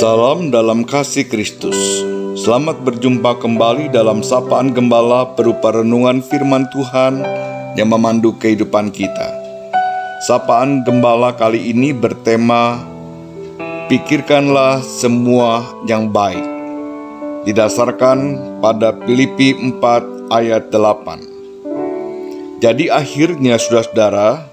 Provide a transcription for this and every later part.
Salam dalam kasih Kristus. Selamat berjumpa kembali dalam Sapaan Gembala berupa renungan firman Tuhan yang memandu kehidupan kita. Sapaan Gembala kali ini bertema Pikirkanlah semua yang baik, didasarkan pada Filipi 4 ayat 8. Jadi akhirnya saudara-saudara,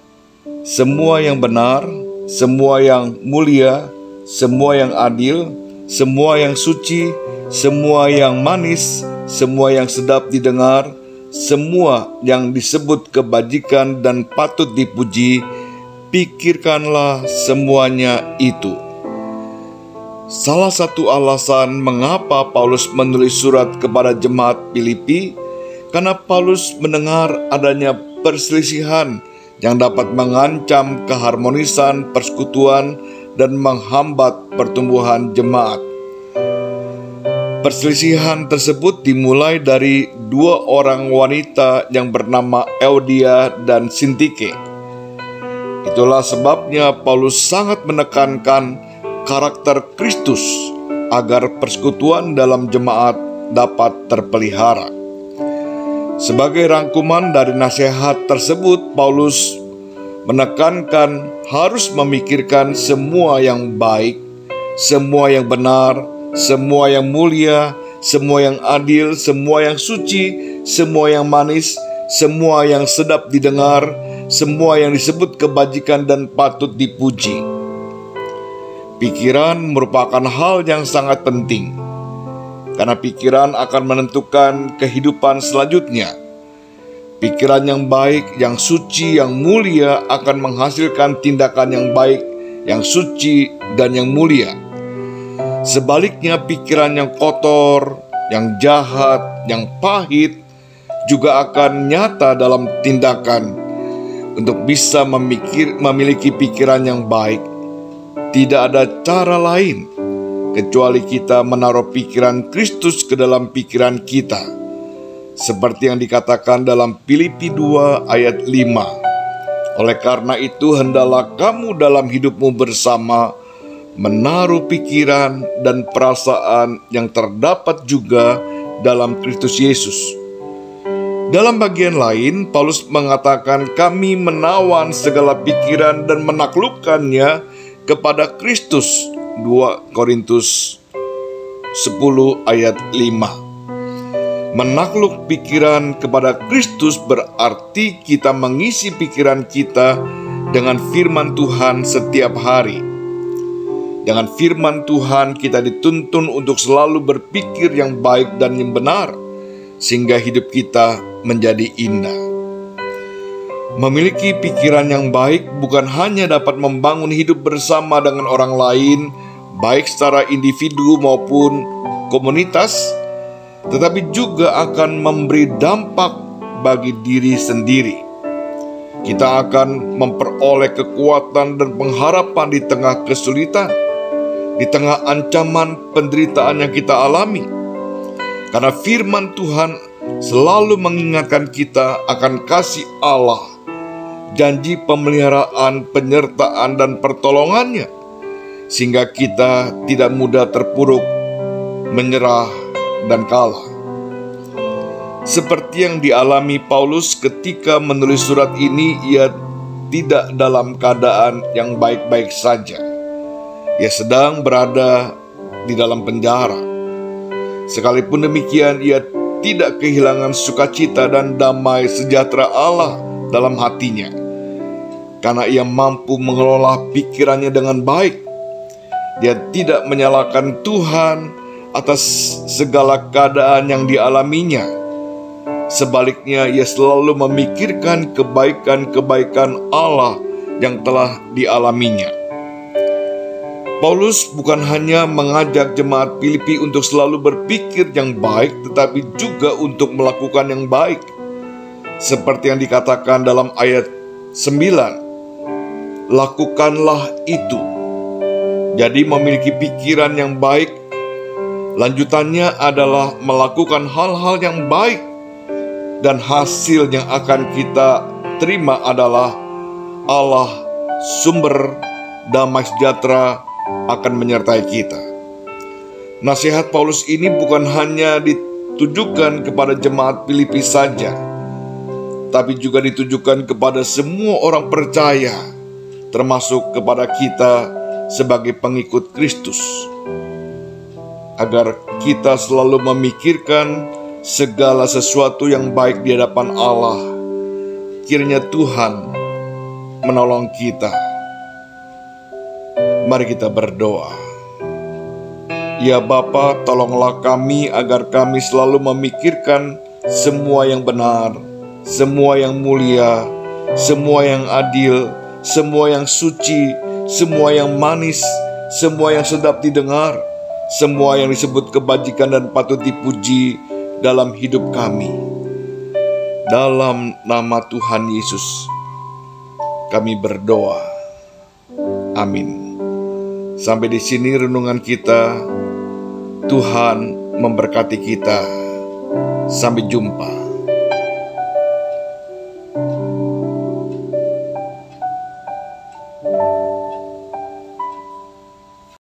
semua yang benar, semua yang mulia, semua yang adil, semua yang suci, semua yang manis, semua yang sedap didengar, semua yang disebut kebajikan dan patut dipuji, pikirkanlah semuanya itu. Salah satu alasan mengapa Paulus menulis surat kepada jemaat Filipi, karena Paulus mendengar adanya perselisihan yang dapat mengancam keharmonisan persekutuan dan menghambat pertumbuhan jemaat. Perselisihan tersebut dimulai dari dua orang wanita yang bernama Euodia dan Sintike. Itulah sebabnya Paulus sangat menekankan karakter Kristus agar persekutuan dalam jemaat dapat terpelihara. Sebagai rangkuman dari nasihat tersebut, Paulus menekankan harus memikirkan semua yang baik, semua yang benar, semua yang mulia, semua yang adil, semua yang suci, semua yang manis, semua yang sedap didengar, semua yang disebut kebajikan dan patut dipuji. Pikiran merupakan hal yang sangat penting, karena pikiran akan menentukan kehidupan selanjutnya. Pikiran yang baik, yang suci, yang mulia akan menghasilkan tindakan yang baik, yang suci, dan yang mulia. Sebaliknya, pikiran yang kotor, yang jahat, yang pahit juga akan nyata dalam tindakan. Untuk bisa memiliki pikiran yang baik, tidak ada cara lain kecuali kita menaruh pikiran Kristus ke dalam pikiran kita. Seperti yang dikatakan dalam Filipi 2 ayat 5. Oleh karena itu hendaklah kamu dalam hidupmu bersama menaruh pikiran dan perasaan yang terdapat juga dalam Kristus Yesus. Dalam bagian lain, Paulus mengatakan kami menawan segala pikiran dan menaklukkannya kepada Kristus. 2 Korintus 10 ayat 5. Menakluk pikiran kepada Kristus berarti kita mengisi pikiran kita dengan firman Tuhan setiap hari. Dengan firman Tuhan kita dituntun untuk selalu berpikir yang baik dan yang benar, sehingga hidup kita menjadi indah. Memiliki pikiran yang baik bukan hanya dapat membangun hidup bersama dengan orang lain, baik secara individu maupun komunitas, tetapi juga akan memberi dampak bagi diri sendiri. Kita akan memperoleh kekuatan dan pengharapan di tengah kesulitan, di tengah ancaman penderitaan yang kita alami. Karena firman Tuhan selalu mengingatkan kita akan kasih Allah, janji pemeliharaan, penyertaan, dan pertolongannya, sehingga kita tidak mudah terpuruk, menyerah, dan kalah. Seperti yang dialami Paulus ketika menulis surat ini, ia tidak dalam keadaan yang baik-baik saja. Ia sedang berada di dalam penjara. Sekalipun demikian, ia tidak kehilangan sukacita dan damai sejahtera Allah dalam hatinya, karena ia mampu mengelola pikirannya dengan baik. Dia tidak menyalahkan Tuhan atas segala keadaan yang dialaminya. Sebaliknya, ia selalu memikirkan kebaikan-kebaikan Allah yang telah dialaminya. Paulus bukan hanya mengajak jemaat Filipi untuk selalu berpikir yang baik, tetapi juga untuk melakukan yang baik. Seperti yang dikatakan dalam ayat 9, lakukanlah itu. Jadi memiliki pikiran yang baik, lanjutannya adalah melakukan hal-hal yang baik, dan hasil yang akan kita terima adalah Allah, sumber damai sejahtera, akan menyertai kita. Nasihat Paulus ini bukan hanya ditujukan kepada jemaat Filipi saja, tapi juga ditujukan kepada semua orang percaya, termasuk kepada kita sebagai pengikut Kristus, agar kita selalu memikirkan segala sesuatu yang baik di hadapan Allah. Kiranya Tuhan menolong kita. Mari kita berdoa. Ya Bapa, tolonglah kami agar kami selalu memikirkan semua yang benar, semua yang mulia, semua yang adil, semua yang suci, semua yang manis, semua yang sedap didengar, semua yang disebut kebajikan dan patut dipuji dalam hidup kami. Dalam nama Tuhan Yesus, kami berdoa. Amin. Sampai di sini renungan kita. Tuhan memberkati kita. Sampai jumpa.